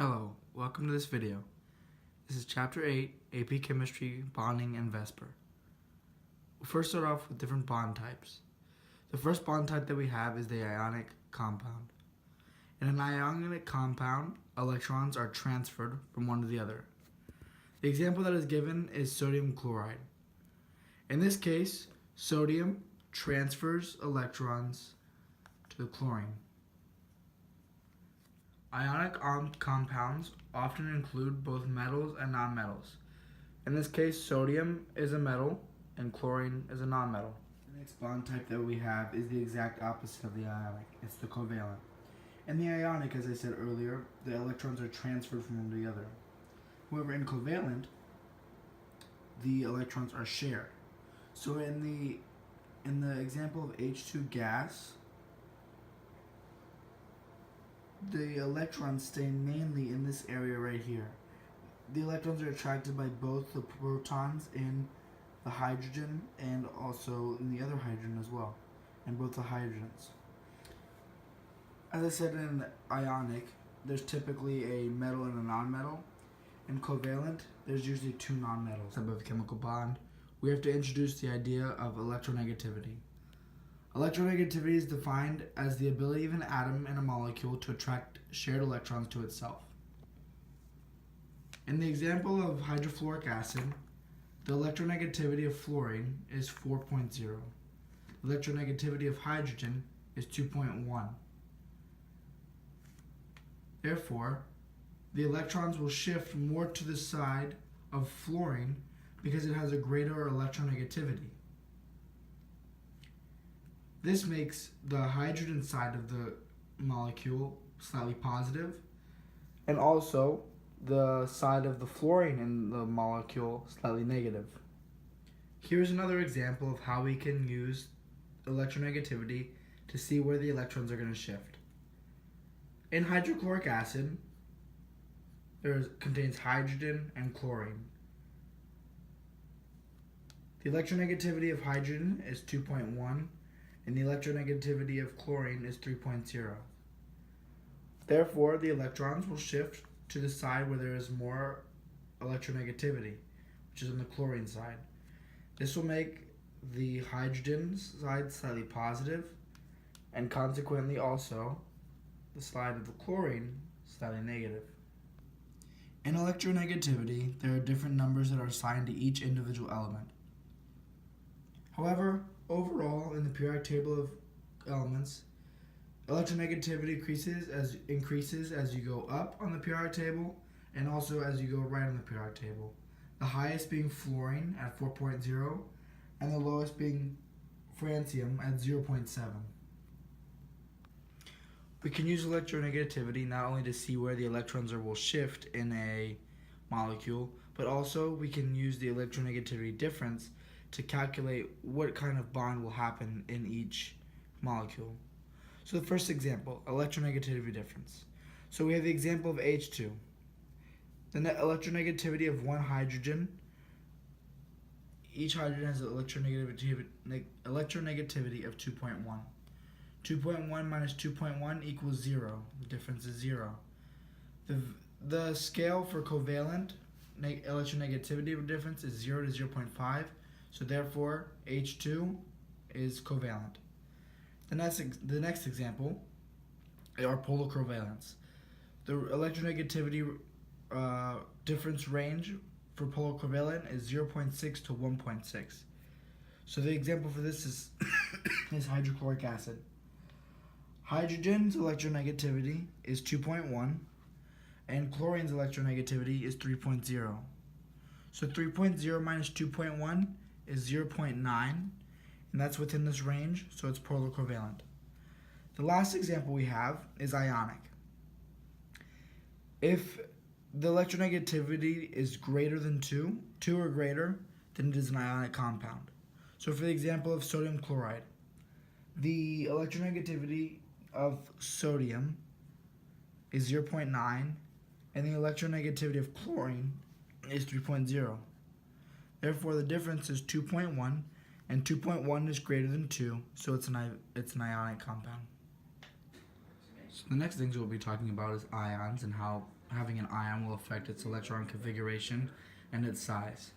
Hello, welcome to this video. This is Chapter 8, AP Chemistry, Bonding and VSEPR. We'll first start off with different bond types. The first bond type that we have is the ionic compound. In an ionic compound, electrons are transferred from one to the other. The example that is given is sodium chloride. In this case, sodium transfers electrons to the chlorine. Ionic compounds often include both metals and nonmetals. In this case, sodium is a metal and chlorine is a nonmetal. The next bond type that we have is the exact opposite of the ionic. It's the covalent. In the ionic, as I said earlier, the electrons are transferred from one to the other. However, in covalent, the electrons are shared. So in the example of H2 gas, the electrons stay mainly in this area right here. The electrons are attracted by both the protons in the hydrogen and also in the other hydrogen as well, and both the hydrogens. As I said, in ionic, there's typically a metal and a nonmetal. In covalent, there's usually two nonmetals. Type of chemical bond, we have to introduce the idea of electronegativity. Electronegativity is defined as the ability of an atom and a molecule to attract shared electrons to itself. In the example of hydrofluoric acid, the electronegativity of fluorine is 4.0. The electronegativity of hydrogen is 2.1. Therefore, the electrons will shift more to the side of fluorine because it has a greater electronegativity. This makes the hydrogen side of the molecule slightly positive, and also the side of the fluorine in the molecule slightly negative. Here's another example of how we can use electronegativity to see where the electrons are going to shift. In hydrochloric acid, contains hydrogen and chlorine. The electronegativity of hydrogen is 2.1. and the electronegativity of chlorine is 3.0. Therefore, the electrons will shift to the side where there is more electronegativity, which is on the chlorine side. This will make the hydrogen side slightly positive, and consequently also the side of the chlorine slightly negative. In electronegativity, there are different numbers that are assigned to each individual element. However, overall, in the periodic table of elements, electronegativity increases as you go up on the periodic table and also as you go right on the periodic table. The highest being fluorine at 4.0 and the lowest being francium at 0.7. We can use electronegativity not only to see where the electrons will shift in a molecule, but also we can use the electronegativity difference to calculate what kind of bond will happen in each molecule. So the first example, electronegativity difference. So we have the example of H2. The electronegativity of one hydrogen, each hydrogen has an electronegativity of 2.1. 2.1 minus 2.1 equals 0. The difference is 0. The scale for covalent electronegativity difference is 0 to 0.5. So therefore, H2 is covalent. The next example are polar covalents. The electronegativity difference range for polar covalent is 0.6 to 1.6. So the example for this is is hydrochloric acid. Hydrogen's electronegativity is 2.1 and chlorine's electronegativity is 3.0. So 3.0 minus 2.1 is 0.9, and that's within this range, so it's polar covalent. The last example we have is ionic. If the electronegativity is greater than 2 or greater, then it is an ionic compound. So for the example of sodium chloride, the electronegativity of sodium is 0.9, and the electronegativity of chlorine is 3.0. Therefore, the difference is 2.1, and 2.1 is greater than 2, so it's an ionic compound. So the next things we'll be talking about is ions and how having an ion will affect its electron configuration and its size.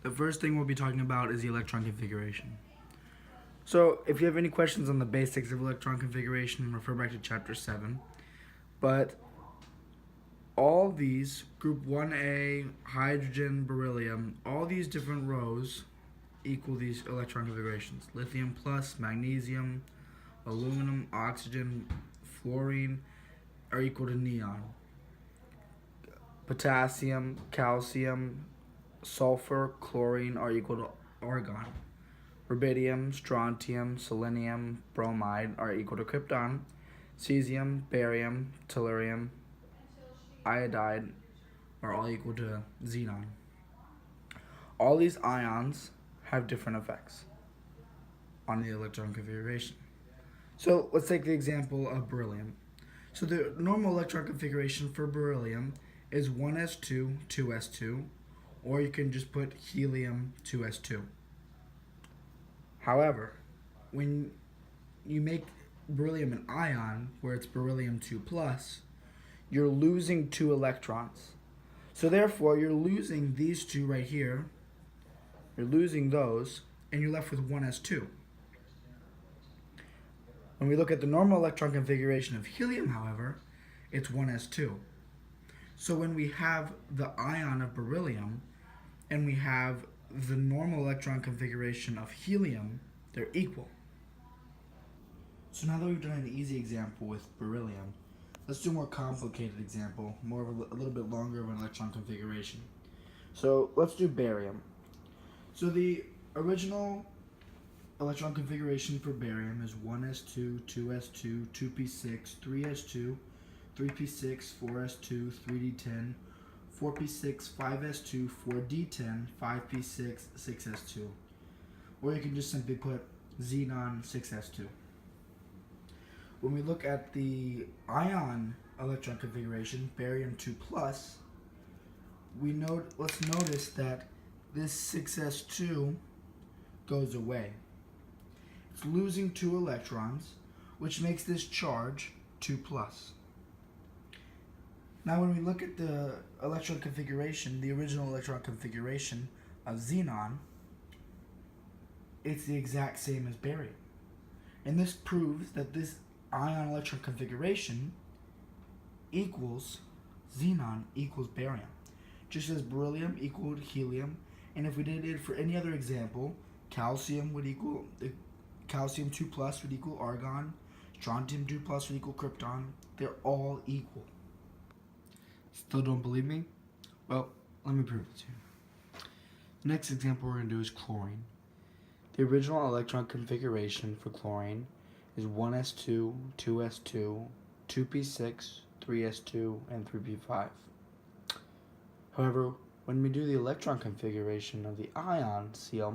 The first thing we'll be talking about is the electron configuration. So if you have any questions on the basics of electron configuration, refer back to chapter 7. But all these, group 1A, hydrogen, beryllium, all these different rows equal these electron configurations. Lithium plus, magnesium, aluminum, oxygen, fluorine are equal to neon. Potassium, calcium, sulfur, chlorine are equal to argon. Rubidium, strontium, selenium, bromide are equal to krypton. Cesium, barium, tellurium, iodide are all equal to xenon. All these ions have different effects on the electron configuration. So let's take the example of beryllium. So the normal electron configuration for beryllium is 1s2, 2s2, or you can just put helium 2s2. However, when you make beryllium an ion, where it's beryllium 2+, you're losing 2 electrons. So therefore, you're losing these 2 right here, you're losing those, and you're left with 1s2. When we look at the normal electron configuration of helium, however, it's 1s2. So when we have the ion of beryllium, and we have the normal electron configuration of helium, they're equal. So now that we've done an easy example with beryllium, let's do a more complicated example, more of a little bit longer of an electron configuration. So let's do barium. So the original electron configuration for barium is 1s2, 2s2, 2p6, 3s2, 3p6, 4s2, 3d10, 4p6, 5s2, 4d10, 5p6, 6s2. Or you can just simply put xenon 6s2. When we look at the ion electron configuration, barium 2+, let's notice that this 6s2 goes away. It's losing 2 electrons, which makes this charge 2+. Now when we look at the electron configuration, the original electron configuration of xenon, it's the exact same as barium. And this proves that this ion electron configuration equals xenon equals barium. Just as beryllium equaled helium, and if we did it for any other example, calcium 2+ would equal argon, strontium 2+ would equal krypton. They're all equal. Still don't believe me? Well, let me prove it to you. The next example we're going to do is chlorine. The original electron configuration for chlorine is 1s2, 2s2, 2p6, 3s2, and 3p5. However, when we do the electron configuration of the ion Cl-,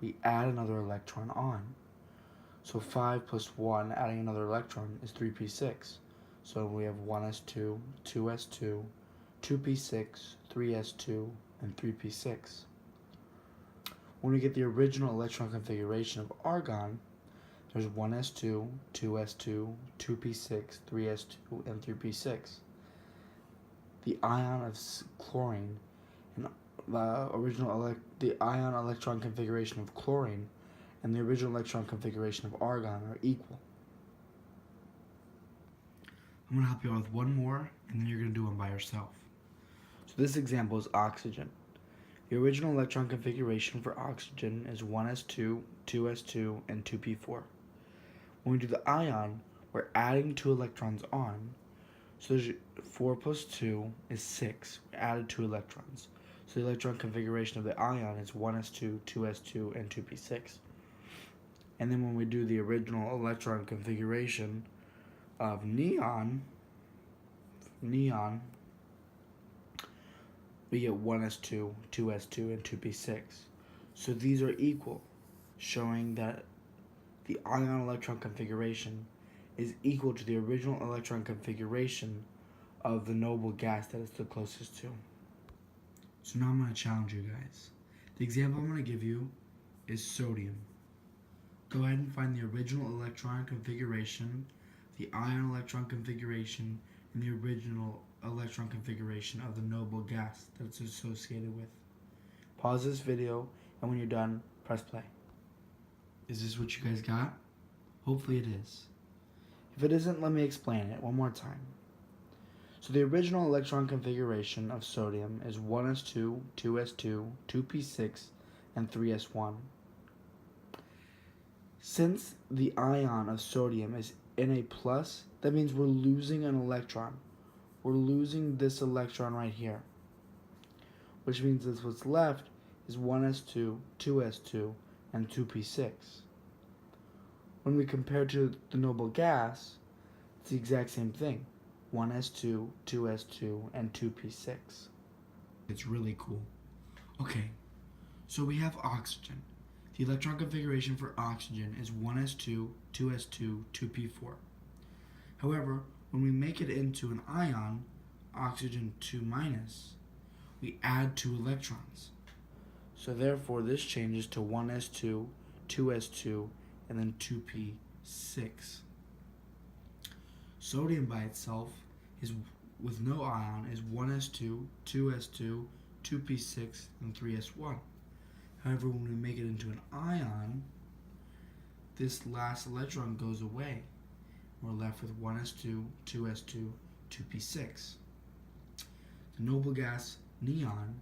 we add another electron on. So 5 plus 1 adding another electron is 3p6. So we have 1s2, 2s2, 2p6, 3s2, and 3p6. When we get the original electron configuration of argon, there's 1s2, 2s2, 2p6, 3s2, and 3p6. The ion of chlorine and the ion electron configuration of chlorine and the original electron configuration of argon are equal. I'm going to help you out with one more, and then you're going to do one by yourself. So this example is oxygen. The original electron configuration for oxygen is 1s2, 2s2, and 2p4. When we do the ion, we're adding 2 electrons on. So there's 4 plus 2 is 6. We added 2 electrons. So the electron configuration of the ion is 1s2, 2s2, and 2p6. And then when we do the original electron configuration of neon, we get 1s2, 2s2, and 2p6. So these are equal, showing that the ion electron configuration is equal to the original electron configuration of the noble gas that it's the closest to. So now I'm going to challenge you guys. The example I'm going to give you is sodium. go ahead and find the original electron configuration, the ion electron configuration, and the original electron configuration of the noble gas that it's associated with. Pause this video, and when you're done, press play. Is this what you guys got? Hopefully it is. If it isn't, let me explain it one more time. So the original electron configuration of sodium is 1s2, 2s2, 2p6, and 3s1. Since the ion of sodium is Na+, that means we're losing an electron. We're losing this electron right here, which means that what's left is 1s2, 2s2, and 2p6. When we compare to the noble gas, it's the exact same thing. 1s2, 2s2, and 2p6. It's really cool. Okay, so we have oxygen. The electron configuration for oxygen is 1s2, 2s2, 2p4. However, when we make it into an ion, oxygen 2-, we add 2 electrons. So therefore, this changes to 1s2, 2s2, and then 2p6. Sodium by itself is with no ion is 1s2, 2s2, 2p6, and 3s1. However, when we make it into an ion, this last electron goes away. We're left with 1s2, 2s2, 2p6. The noble gas neon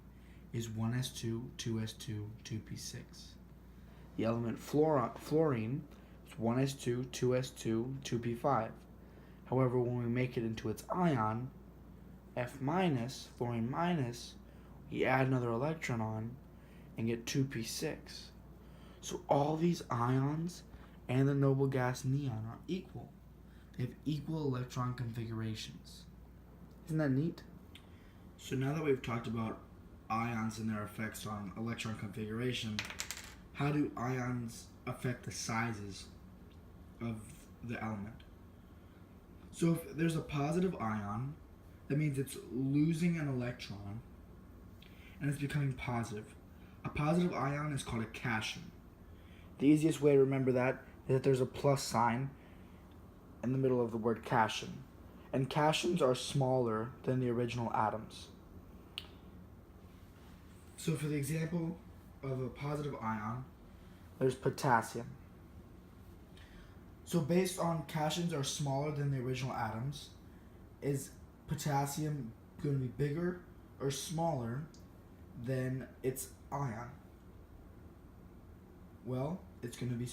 is 1s2, 2s2, 2p6. The element fluorine is 1s2, 2s2, 2p5. However, when we make it into its ion, F-, fluorine-, we add another electron on and get 2p6. So all these ions and the noble gas neon are equal. They have equal electron configurations. Isn't that neat? So now that we've talked about ions and their effects on electron configuration, how do ions affect the sizes of the element? So if there's a positive ion, that means it's losing an electron and it's becoming positive. A positive ion is called a cation. The easiest way to remember that is that there's a plus sign in the middle of the word cation. And cations are smaller than the original atoms. So for the example of a positive ion, there's potassium. So based on cations are smaller than the original atoms, is potassium going to be bigger or smaller than its ion? Well, it's going to be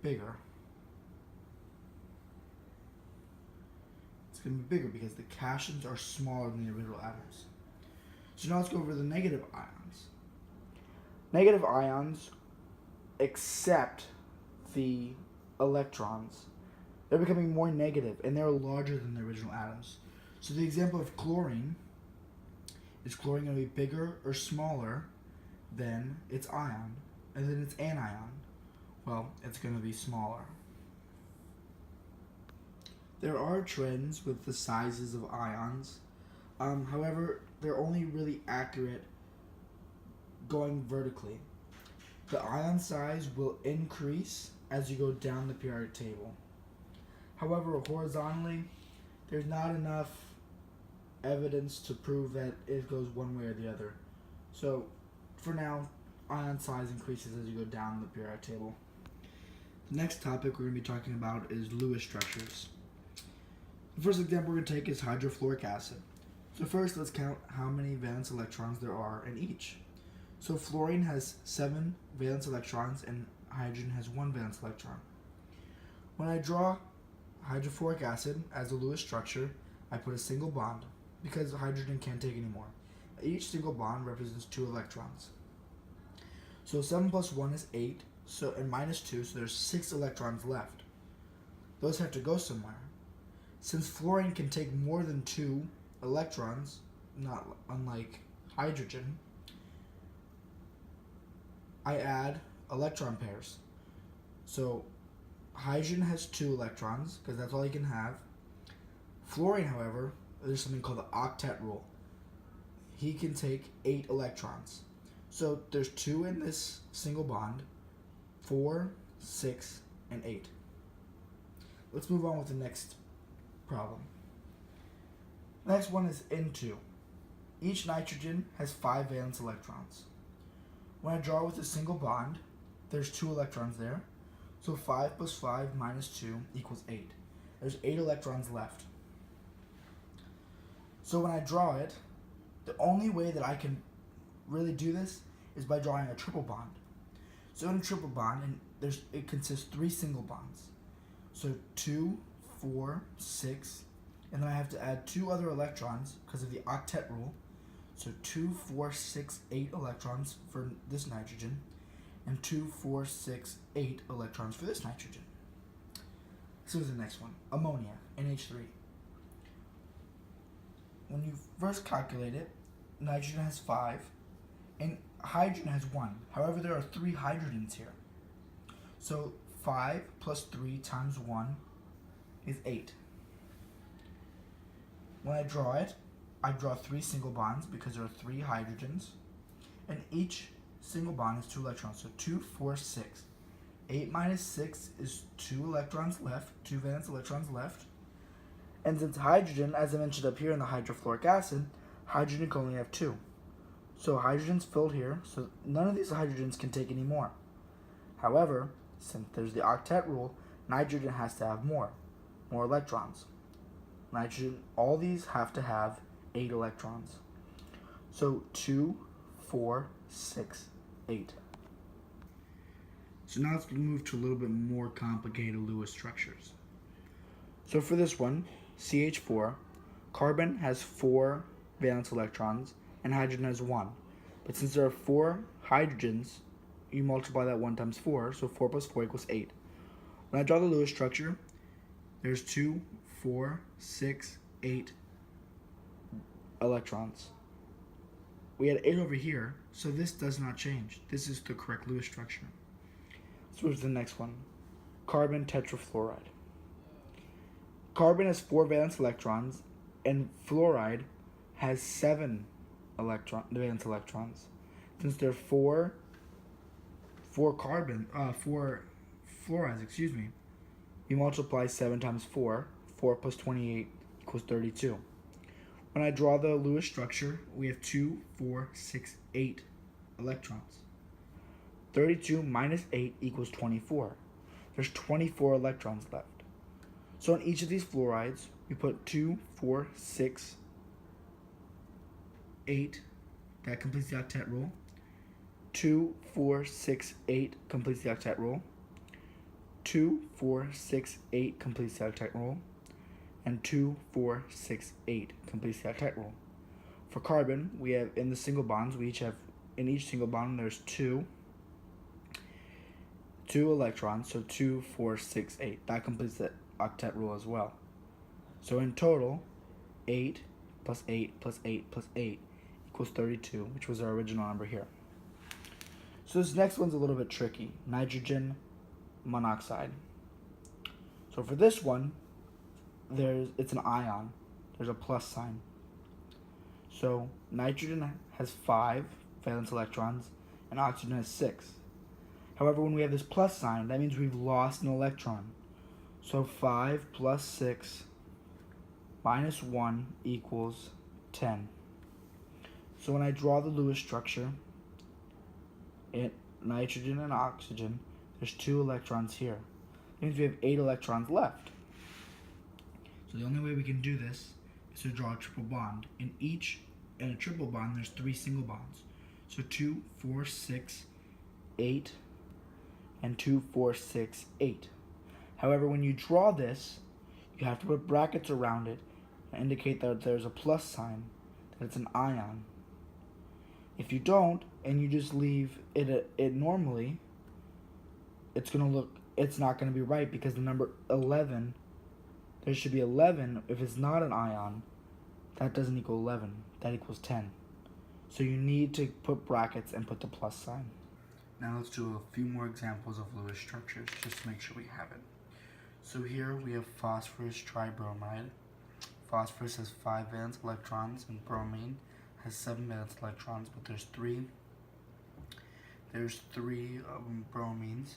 bigger. It's going to be bigger because the cations are smaller than the original atoms. So now let's go over the negative ions. Negative ions accept the electrons. They're becoming more negative and they're larger than the original atoms. So the example of chlorine, is chlorine going to be bigger or smaller than its ion, and then its anion? Well, it's going to be smaller. There are trends with the sizes of ions. However, they're only really accurate going vertically. The ion size will increase as you go down the periodic table. However, horizontally, there's not enough evidence to prove that it goes one way or the other. So, for now, ion size increases as you go down the periodic table. The next topic we're going to be talking about is Lewis structures. The first example we're going to take is hydrofluoric acid. So first, let's count how many valence electrons there are in each. So fluorine has 7 valence electrons and hydrogen has 1 valence electron. When I draw hydrofluoric acid as a Lewis structure, I put a single bond because hydrogen can't take any more. Each single bond represents 2 electrons. So 7 plus 1 is 8, and minus 2, so there's 6 electrons left. Those have to go somewhere. Since fluorine can take more than 2 electrons, not unlike hydrogen, I add electron pairs. So hydrogen has 2 electrons because that's all you can have. Fluorine, however, there's something called the octet rule. He can take 8 electrons. So there's 2 in this single bond, 4, 6, and 8. Let's move on with the next problem. The next one is N2. Each nitrogen has 5 valence electrons. When I draw with a single bond, there's 2 electrons there. So 5 plus 5 minus 2 equals 8. There's 8 electrons left. So when I draw it, the only way that I can really do this is by drawing a triple bond. So in a triple bond, it consists 3 single bonds. So 2, 4, 6, and then I have to add 2 other electrons because of the octet rule. So 2, 4, 6, 8 electrons for this nitrogen, and 2, 4, 6, 8 electrons for this nitrogen. So here's the next one, ammonia, NH3. When you first calculate it, nitrogen has 5, and hydrogen has 1. However, there are 3 hydrogens here. So 5 plus 3 times 1 is 8. When I draw it, I draw 3 single bonds because there are 3 hydrogens, and each single bond is 2 electrons, so 2, 4, 6. 8 minus 6 is 2 electrons left, 2 valence electrons left. And since hydrogen, as I mentioned up here in the hydrofluoric acid, hydrogen can only have 2. So hydrogen's filled here, so none of these hydrogens can take any more. However, since there's the octet rule, nitrogen has to have more electrons. Nitrogen, all these have to have 8 electrons. So 2, 4, 6, 8. So now let's move to a little bit more complicated Lewis structures. So for this one, CH4, carbon has 4 valence electrons and hydrogen has 1. But since there are 4 hydrogens, you multiply that 1 times 4, so 4 plus 4 equals 8. When I draw the Lewis structure, there's 2, 4, 6, 8 electrons. We had 8 over here, so this does not change. This is the correct Lewis structure. So here's the next one, carbon tetrafluoride. Carbon has 4 valence electrons, and fluoride has 7 valence electrons. Since there are 4 fluorides, you multiply 7 times 4. 4 plus 28 equals 32. When I draw the Lewis structure, we have 2, 4, 6, 8 electrons. 32 minus 8 equals 24. There's 24 electrons left. So on each of these fluorides, we put 2, 4, 6, 8. That completes the octet rule. 2, 4, 6, 8 completes the octet rule. 2, 4, 6, 8 completes the octet rule. And 2, 4, 6, 8 completes the octet rule. For carbon, we have in the single bonds, we each have, in each single bond, there's 2 electrons, so 2, 4, 6, 8. That completes the octet rule as well. So in total, 8 plus 8 plus 8 plus 8 equals 32, which was our original number here. So this next one's a little bit tricky, nitrogen monoxide. So for this one, it's an ion. There's a plus sign. So nitrogen has 5 valence electrons and oxygen has 6. However, when we have this plus sign, that means we've lost an electron. So 5 plus 6 minus 1 equals 10. So when I draw the Lewis structure, nitrogen and oxygen, there's 2 electrons here. That means we have 8 electrons left. So the only way we can do this is to draw a triple bond. In a triple bond, there's 3 single bonds. So 2, 4, 6, 8, and 2, 4, 6, 8. However, when you draw this, you have to put brackets around it and indicate that there's a plus sign, that it's an ion. If you don't, and you just leave it normally, it's not going to be right because the number 11, there should be 11. If it's not an ion, that doesn't equal 11. That equals 10. So you need to put brackets and put the plus sign. Now let's do a few more examples of Lewis structures just to make sure we have it. So here we have phosphorus tribromide. Phosphorus has 5 valence electrons and bromine has 7 valence electrons, but there's three bromines.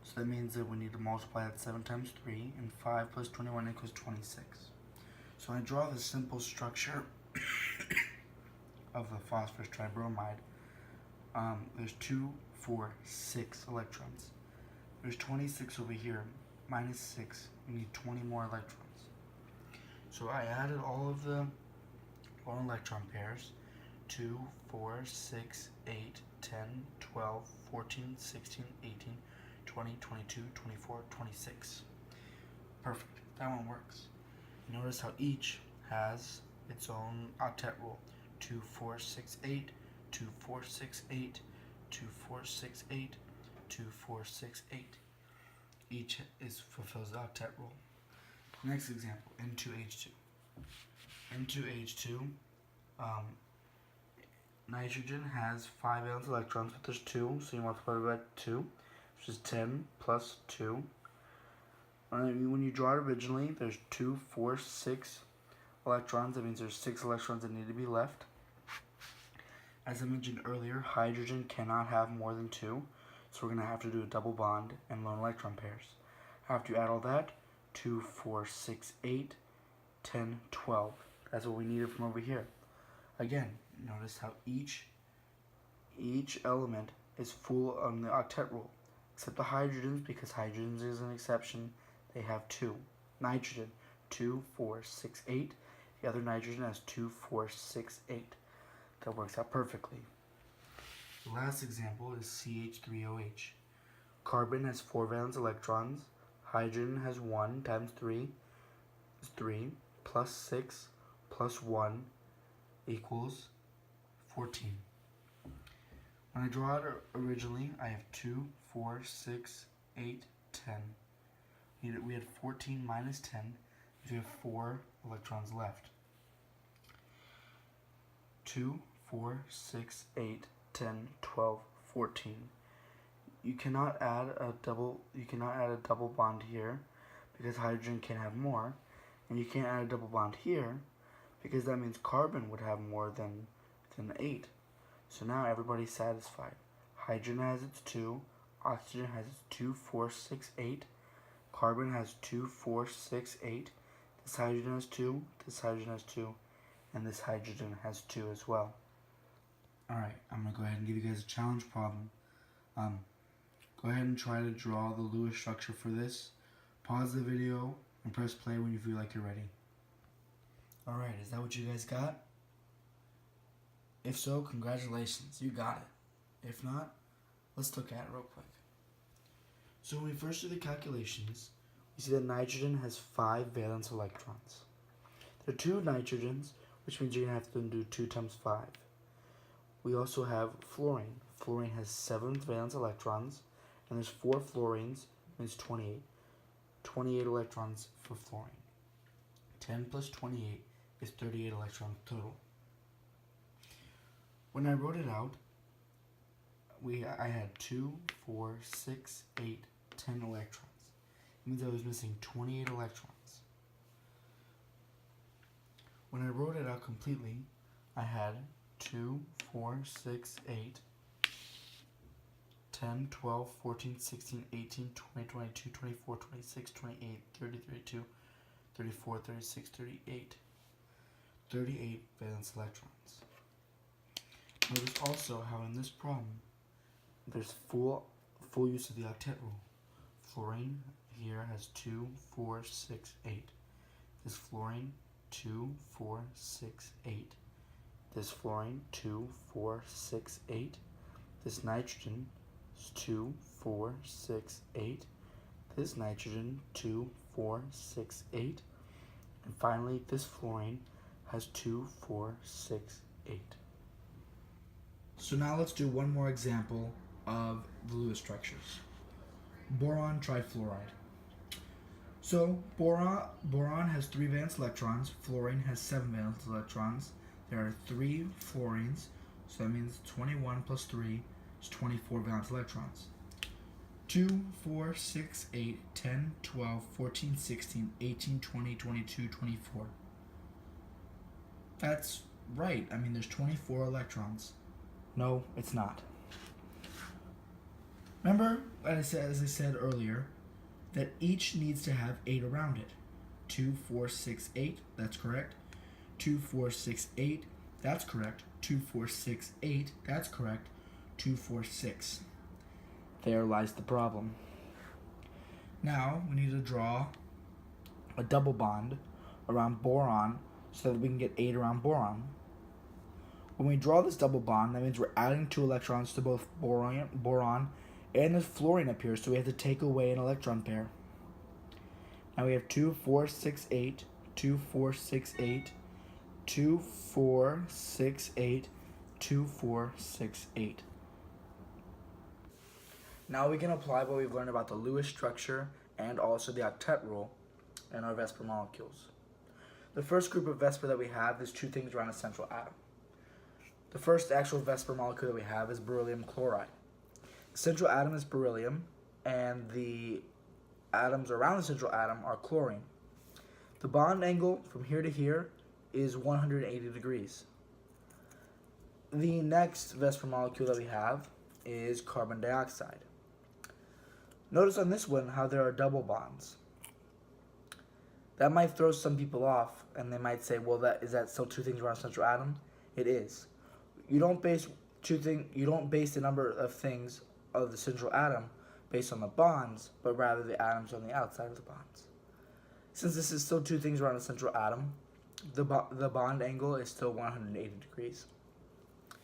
So that means that we need to multiply that 7 times 3, and 5 plus 21 equals 26. So I draw the simple structure of the phosphorus tribromide. There's 2, 4, 6 electrons. There's 26 over here, minus 6. We need 20 more electrons. So I added all of the electron pairs. 2, 4, 6, 8, 10, 12, 14, 16, 18, 20, 22, 24, 26. Perfect. That one works. Notice how each has its own octet rule. 2, 4, 6, 8, 2, 4, 6, 8, 2, 4, 6, 8, 2, 4, 6, 8. Each fulfills the octet rule. Next example, N2H2. N2H2, nitrogen has 5 valence electrons, but there's 2, so you multiply by 2, which is 10 plus 2. When you draw it originally, there's 2, 4, 6 electrons. That means there's 6 electrons that need to be left. As I mentioned earlier, hydrogen cannot have more than 2, so we're going to have to do a double bond and lone electron pairs. After you add all that, 2, 4, 6, 8, 10, 12. That's what we needed from over here. Again, notice how each element is full on the octet rule, except the hydrogens, because hydrogens is an exception. They have 2. Nitrogen, 2, 4, 6, 8. The other nitrogen has 2, 4, 6, 8. That works out perfectly. The last example is CH3OH. Carbon has 4 valence electrons. Hydrogen has 1 times 3 is 3, plus 6 plus 1 equals 14. When I draw it originally, I have 2, 4, 6, 8, 10. We had 14 minus 10, because we have 4 electrons left. 2, 4, 6, 8, 10, 12, 14. You cannot add a double bond here, because hydrogen can have more, and you can't add a double bond here, because that means carbon would have more than 8. So now everybody's satisfied. Hydrogen has its 2, oxygen has its 2, 4, 6, 8, carbon has 2, 4, 6, 8, this hydrogen has 2, this hydrogen has 2, and this hydrogen has 2 as well. Alright, I'm going to go ahead and give you guys a challenge problem. Go ahead and try to draw the Lewis structure for this. Pause the video and press play when you feel like you're ready. Alright, is that what you guys got? If so, congratulations, you got it. If not, let's look at it real quick. So when we first do the calculations, we see that nitrogen has 5 valence electrons. There are 2 nitrogens, which means you're going to have to do 2 times 5. We also have fluorine. Fluorine has 7 valence electrons, and there's 4 fluorines, means 28. 28 electrons for fluorine. 10 plus 28 is 38 electrons total. When I wrote it out, I had 2, 4, 6, 8, 10 electrons. It means I was missing 28 electrons. When I wrote it out completely, I had 2, 4, 6, 8, 10, 12, 14, 16, 18, 20, 22, 24, 26, 28, 30, 32, 34, 36, 38. 38 valence electrons. Notice also how in this problem, there's full use of the octet rule. Fluorine here has 2, 4, 6, 8. This fluorine, 2, 4, 6, 8. This fluorine, 2, 4, 6, 8. This nitrogen is 2, 4, 6, 8. This nitrogen, 2, 4, 6, 8. And finally, this fluorine has 2, 4, 6, 8. So now let's do one more example of the Lewis structures. Boron trifluoride. So boron has 3 valence electrons, fluorine has 7 valence electrons. There are 3 fluorines, so that means 21 plus 3 is 24 valence electrons. 2, 4, 6, 8, 10, 12, 14, 16, 18, 20, 22, 24. That's right. I mean, there's 24 electrons. No, it's not. Remember, as I said earlier, that each needs to have 8 around it. 2, 4, 6, 8, that's correct. 2, 4, 6, 8, that's correct. 2, 4, 6, 8, that's correct. 2, 4, 6. There lies the problem. Now we need to draw a double bond around boron so that we can get 8 around boron. When we draw this double bond, that means we're adding 2 electrons to both boron and the fluorine up here, so we have to take away an electron pair. Now we have 2, 4, 6, 8, 2, 4, 6, 8, 2, 4, 6, 8, 2, 4, 6, 8. Now we can apply what we've learned about the Lewis structure and also the octet rule in our VSEPR molecules. The first group of VSEPR that we have is 2 things around a central atom. The first actual VSEPR molecule that we have is beryllium chloride. The central atom is beryllium, and the atoms around the central atom are chlorine. The bond angle from here to here is 180 degrees. The next VSEPR molecule that we have is carbon dioxide. Notice on this one how there are double bonds. That might throw some people off, and they might say, well, is that still 2 things around a central atom? It is. You don't base the number of things of the central atom based on the bonds, but rather the atoms on the outside of the bonds. Since this is still 2 things around a central atom, the bond angle is still 180 degrees.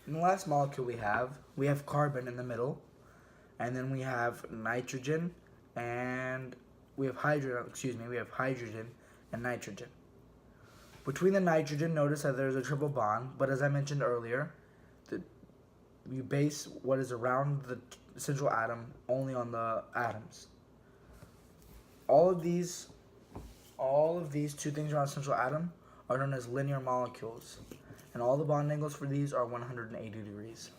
In the last molecule we have carbon in the middle, and then we have nitrogen and we have hydrogen and nitrogen. Between the nitrogen, notice that there's a triple bond, but as I mentioned earlier, you base what is around the central atom only on the atoms. All of these 2 things around a central atom are known as linear molecules, and all the bond angles for these are 180 degrees.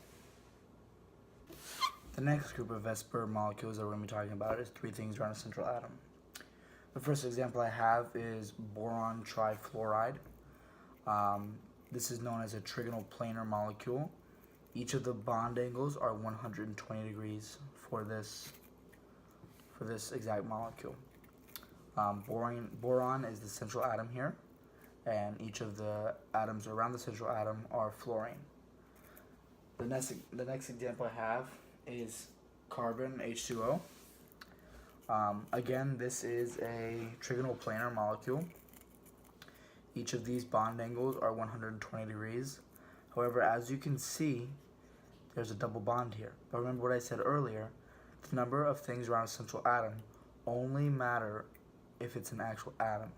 The next group of VSEPR molecules that we're going to be talking about is 3 things around a central atom. The first example I have is boron trifluoride. This is known as a trigonal planar molecule. Each of the bond angles are 120 degrees for this exact molecule. Boron is the central atom here, and each of the atoms around the central atom are fluorine. The next example I have is carbon H2O. Again, this is a trigonal planar molecule. Each of these bond angles are 120 degrees. However, as you can see, there's a double bond here. But remember what I said earlier, the number of things around a central atom only matter if it's an actual atom.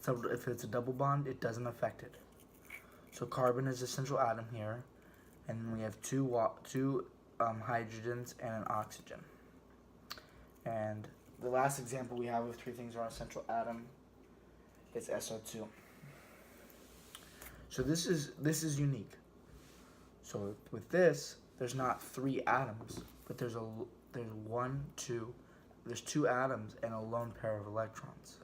So if it's a double bond, it doesn't affect it. So carbon is the central atom here, and we have two hydrogens and an oxygen. And the last example we have of 3 things around a central atom is SO2. So this is unique. So with this, there's not 3 atoms, but there's 2 atoms and a lone pair of electrons.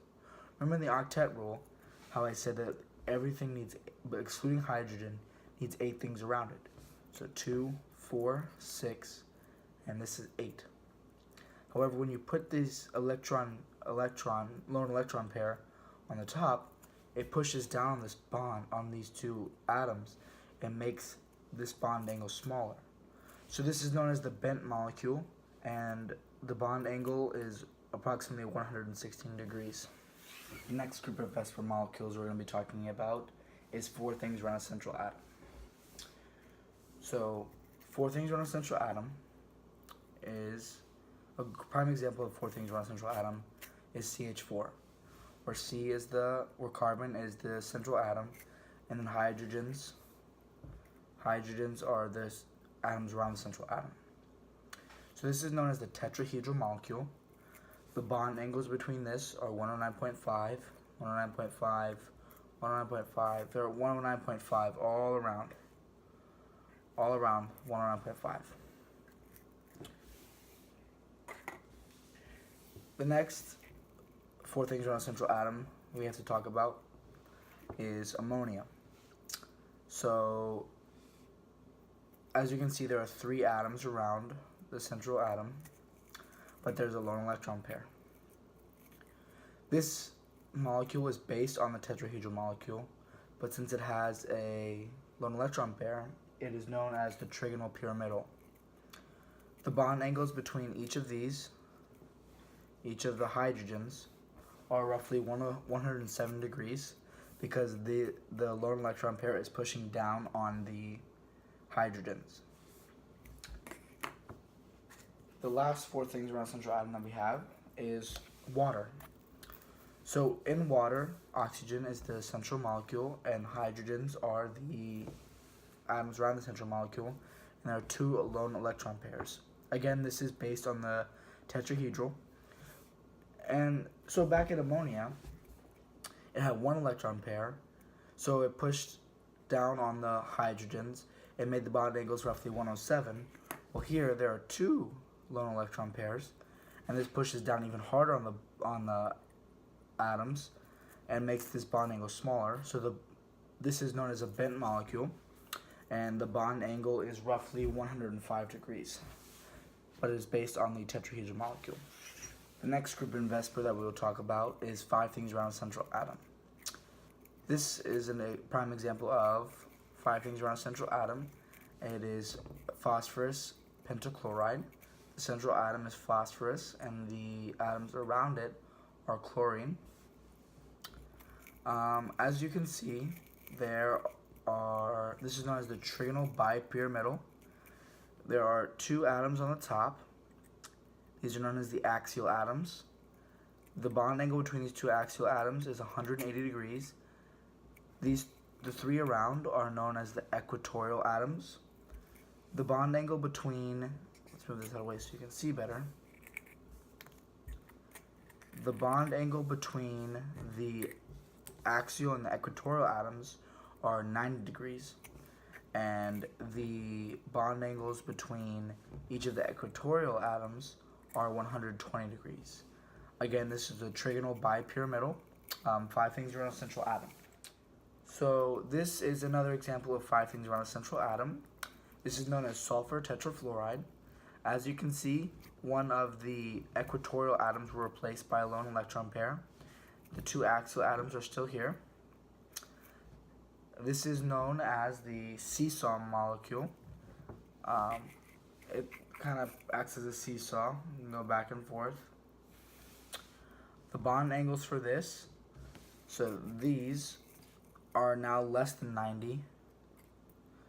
Remember in the octet rule, how I said that everything needs, but excluding hydrogen, needs 8 things around it. So 2, 4, 6, and this is 8. However, when you put this lone electron pair on the top, it pushes down this bond on these 2 atoms and makes this bond angle smaller. So this is known as the bent molecule, and the bond angle is approximately 116 degrees. The next group of VSEPR molecules we're going to be talking about is 4 things around a central atom. So 4 things around a central atom is, a prime example of 4 things around a central atom is CH4, where carbon is the central atom, and then hydrogens are the atoms around the central atom. So this is known as the tetrahedral molecule. The bond angles between this are 109.5, 109.5, 109.5. They're 109.5 all around 109.5. The next 4 things around a central atom we have to talk about is ammonia. So as you can see, there are 3 atoms around the central atom, but there's a lone electron pair. This molecule is based on the tetrahedral molecule, but since it has a lone electron pair, it is known as the trigonal pyramidal. The bond angles between each of the hydrogens, are roughly 107 degrees because the lone electron pair is pushing down on the hydrogens. The last four things around central atom that we have is water. So in water, oxygen is the central molecule and hydrogens are the atoms around the central molecule, and there are two lone electron pairs. Again, this is based on the tetrahedral. And so back in ammonia, it had one electron pair, so it pushed down on the hydrogens and made the bond angles roughly 107. Well, here there are two lone electron pairs, and this pushes down even harder on the atoms and makes this bond angle smaller. So this is known as a bent molecule, and the bond angle is roughly 105 degrees, but it is based on the tetrahedral molecule. The next group in VSEPR that we will talk about is 5 things around a central atom. This is a prime example of 5 things around a central atom. It is phosphorus pentachloride. The central atom is phosphorus, and the atoms around it are chlorine. As you can see, this is known as the trigonal bipyramidal. There are 2 atoms on the top. These are known as the axial atoms. The bond angle between these 2 axial atoms is 180 degrees. The 3 around are known as the equatorial atoms. The bond angle between, let's move this out of the way so you can see better. The bond angle between the axial and the equatorial atoms are 90 degrees. And the bond angles between each of the equatorial atoms are 120 degrees. Again, this is a trigonal bipyramidal, 5 things around a central atom. So this is another example of 5 things around a central atom. This is known as sulfur tetrafluoride. As you can see, one of the equatorial atoms were replaced by a lone electron pair. The 2 axial atoms are still here. This is known as the seesaw molecule. It kind of acts as a seesaw. You can go back and forth. The bond angles for this, so these are now less than 90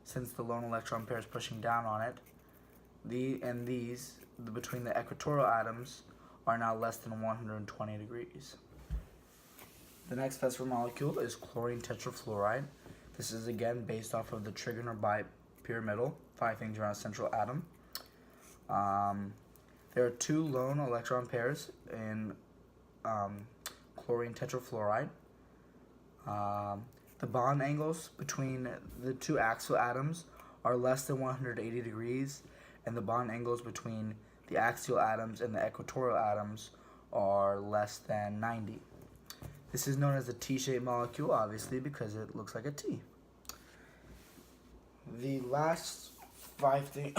since the lone electron pair is pushing down on it. Between the equatorial atoms are now less than 120 degrees. The next VSEPR molecule is chlorine tetrafluoride. This is again based off of the trigonal bipyramidal, 5 things around a central atom. There are 2 lone electron pairs in chlorine tetrafluoride. The bond angles between the 2 axial atoms are less than 180 degrees, and the bond angles between the axial atoms and the equatorial atoms are less than 90. This is known as a T-shaped molecule, obviously, because it looks like a T. The last 5 things...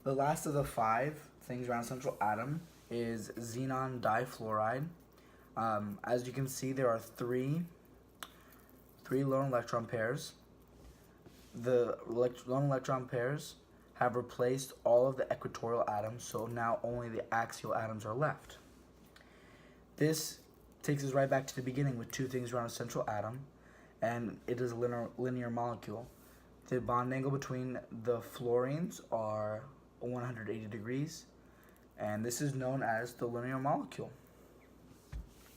The last of the 5 things around central atom is xenon difluoride. As you can see, there are 3 lone electron pairs. The lone electron pairs have replaced all of the equatorial atoms, so now only the axial atoms are left. This takes us right back to the beginning with 2 things around a central atom, and it is a linear molecule. The bond angle between the fluorines are 180 degrees, and this is known as the linear molecule,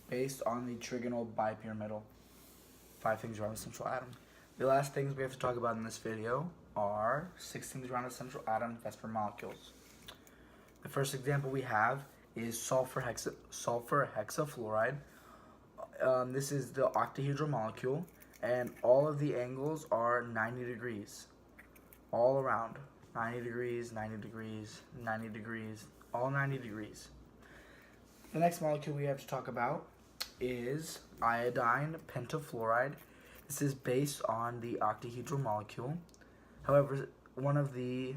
based on the trigonal bipyramidal, 5 things around a central atom. The last things we have to talk about in this video are 6 things around a central atom VSEPR molecules. The first example we have is sulfur hexafluoride. This is the octahedral molecule, and all of the angles are 90 degrees, all around. 90 degrees, 90 degrees, 90 degrees, all 90 degrees. The next molecule we have to talk about is iodine pentafluoride. This is based on the octahedral molecule. However, one of the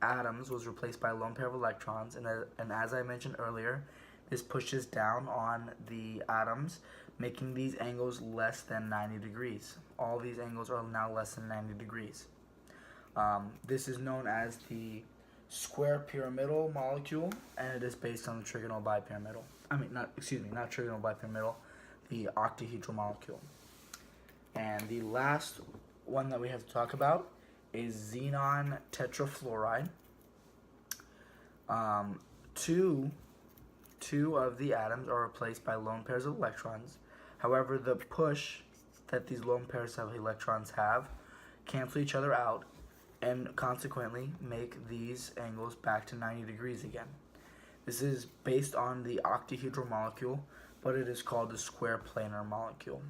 atoms was replaced by a lone pair of electrons, and as I mentioned earlier, this pushes down on the atoms, making these angles less than 90 degrees. All these angles are now less than 90 degrees. This is known as the square pyramidal molecule, and it is based on the trigonal bipyramidal. Not trigonal bipyramidal, the octahedral molecule. And the last one that we have to talk about is xenon tetrafluoride. Two of the atoms are replaced by lone pairs of electrons. However, the push that these lone pairs of electrons have cancel each other out and consequently make these angles back to 90 degrees again. This is based on the octahedral molecule, but it is called the square planar molecule.